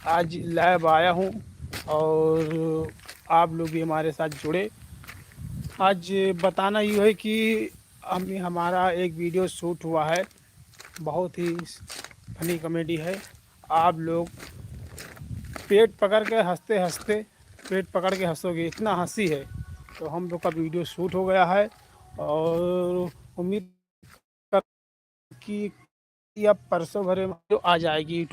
आज लाइव आया हूँ और आप लोग भी हमारे साथ जुड़े। आज बताना ये है कि हमारा एक वीडियो शूट हुआ है, बहुत ही फनी कॉमेडी है। आप लोग पेट पकड़ के हंसते हंसते पेट पकड़ के हंसोगे, इतना हंसी है। तो हम लोग का वीडियो शूट हो गया है और उम्मीद कर कि अब परसों भरे जो आ जाएगी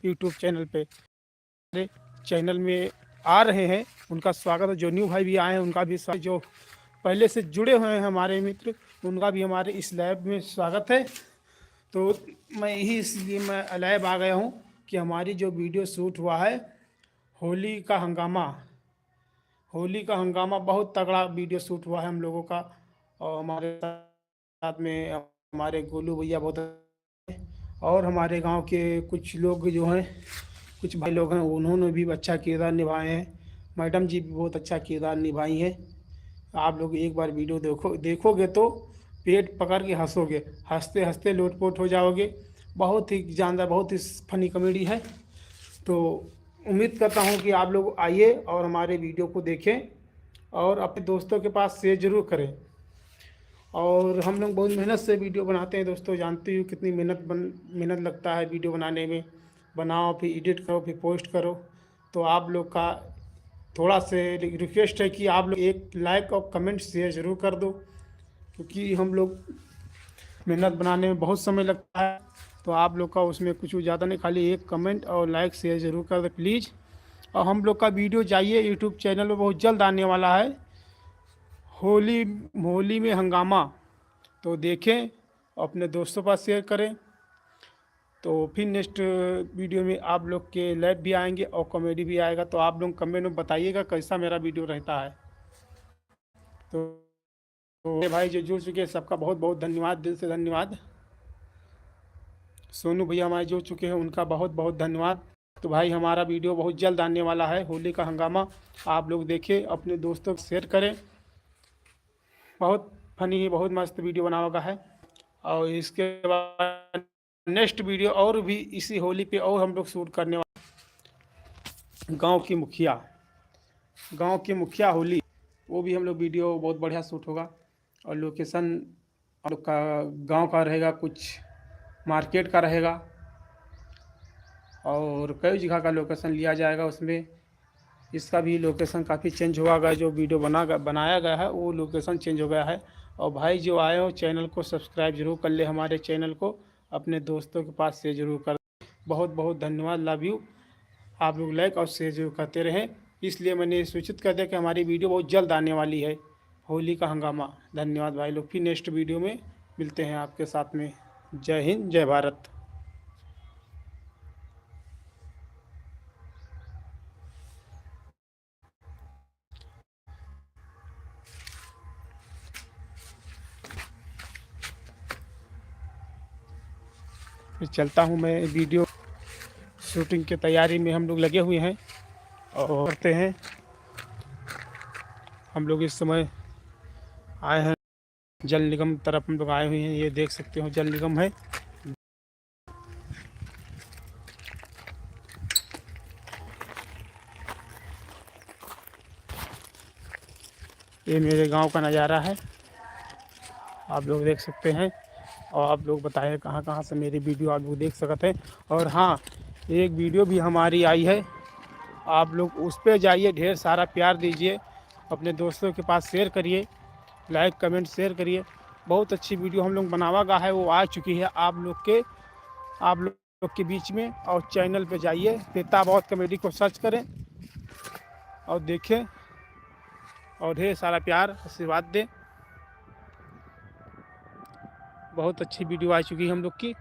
यूट्यूब चैनल पे। हमारे चैनल में आ रहे हैं, उनका स्वागत है। जो न्यू भाई भी आए हैं उनका भी स्वागत, जो पहले से जुड़े हुए हैं हमारे मित्र उनका भी हमारे इस लाइव में स्वागत है। तो मैं यही इसलिए मैं लाइव आ गया हूँ कि हमारी जो वीडियो शूट हुआ है होली का हंगामा, बहुत तगड़ा वीडियो शूट हुआ है हम लोगों का। और हमारे साथ में हमारे गोलू भैया बहुत, और हमारे गांव के कुछ लोग जो हैं, कुछ भाई लोग हैं, उन्होंने भी अच्छा किरदार निभाए हैं। मैडम जी भी बहुत अच्छा किरदार निभाई हैं। आप लोग एक बार वीडियो देखोगे तो पेट पकड़ के हंसोगे, हंसते हंसते लोटपोट हो जाओगे। बहुत ही जानदार, बहुत ही फनी कॉमेडी है। तो उम्मीद करता हूँ कि आप लोग आइए और हमारे वीडियो को देखें और अपने दोस्तों के पास शेयर ज़रूर करें। और हम लोग बहुत मेहनत से वीडियो बनाते हैं दोस्तों, जानते हो कितनी मेहनत लगता है वीडियो बनाने में। बनाओ, फिर एडिट करो, फिर पोस्ट करो। तो आप लोग का थोड़ा से रिक्वेस्ट है कि आप लोग एक लाइक और कमेंट शेयर ज़रूर कर दो, क्योंकि हम लोग मेहनत बनाने में बहुत समय लगता है। तो आप लोग का उसमें कुछ ज़्यादा नहीं, खाली एक कमेंट और लाइक शेयर ज़रूर कर दो प्लीज़। और हम लोग का वीडियो जाइए यूट्यूब चैनल पर, बहुत जल्द आने वाला है। होली होली में हंगामा, तो देखें, अपने दोस्तों पर शेयर करें। तो फिर नेक्स्ट वीडियो में आप लोग के लाइव भी आएंगे और कॉमेडी भी आएगा। तो आप लोग कमेंट में बताइएगा कैसा मेरा वीडियो रहता है। तो मेरे भाई जो जुड़ चुके हैं सबका बहुत बहुत धन्यवाद, दिल से धन्यवाद। सोनू भैया हमारे जुड़ चुके हैं, उनका बहुत बहुत धन्यवाद। तो भाई हमारा वीडियो बहुत जल्द आने वाला है, होली का हंगामा। आप लोग देखें, अपने दोस्तों को शेयर करें। बहुत फनी, बहुत मस्त वीडियो बना होगा है। और इसके बाद नेक्स्ट वीडियो और भी इसी होली पे और हम लोग शूट करने वाले। गांव की मुखिया होली, वो भी हम लोग वीडियो बहुत बढ़िया शूट होगा। और लोकेशन हम लोग का गांव का रहेगा, कुछ मार्केट का रहेगा और कई जगह का लोकेशन लिया जाएगा उसमें। इसका भी लोकेशन काफ़ी चेंज होगा, जो वीडियो बनाया गया है वो लोकेशन चेंज हो गया है। और भाई जो आए हो चैनल को सब्सक्राइब जरूर कर ले, हमारे चैनल को अपने दोस्तों के पास शेयर जरूर कर। बहुत बहुत धन्यवाद, लव यू। आप लोग लाइक और शेयर जरूर करते रहें। इसलिए मैंने सूचित कर दिया कि हमारी वीडियो बहुत जल्द आने वाली है, होली का हंगामा। धन्यवाद भाई लोग, फिर नेक्स्ट वीडियो में मिलते हैं आपके साथ में। जय हिंद, जय भारत। फिर चलता हूँ मैं, वीडियो शूटिंग की तैयारी में हम लोग लगे हुए हैं और करते हैं। हम लोग इस समय आए हैं जल निगम तरफ, हम लोग आए हुए हैं। ये देख सकते हो जल निगम है। ये मेरे गांव का नज़ारा है, आप लोग देख सकते हैं। और आप लोग बताएं कहाँ कहाँ से मेरी वीडियो आप लोग देख सकते हैं। और हाँ, एक वीडियो भी हमारी आई है, आप लोग उस पर जाइए, ढेर सारा प्यार दीजिए, अपने दोस्तों के पास शेयर करिए, लाइक कमेंट शेयर करिए। बहुत अच्छी वीडियो हम लोग बनावा गा है, वो आ चुकी है आप लोग के बीच में। और चैनल पे जाइए, पेता बहुत कॉमेडी को सर्च करें और देखें और ढेर सारा प्यार आशीर्वाद दें। बहुत अच्छी वीडियो आ चुकी है हम लोग की।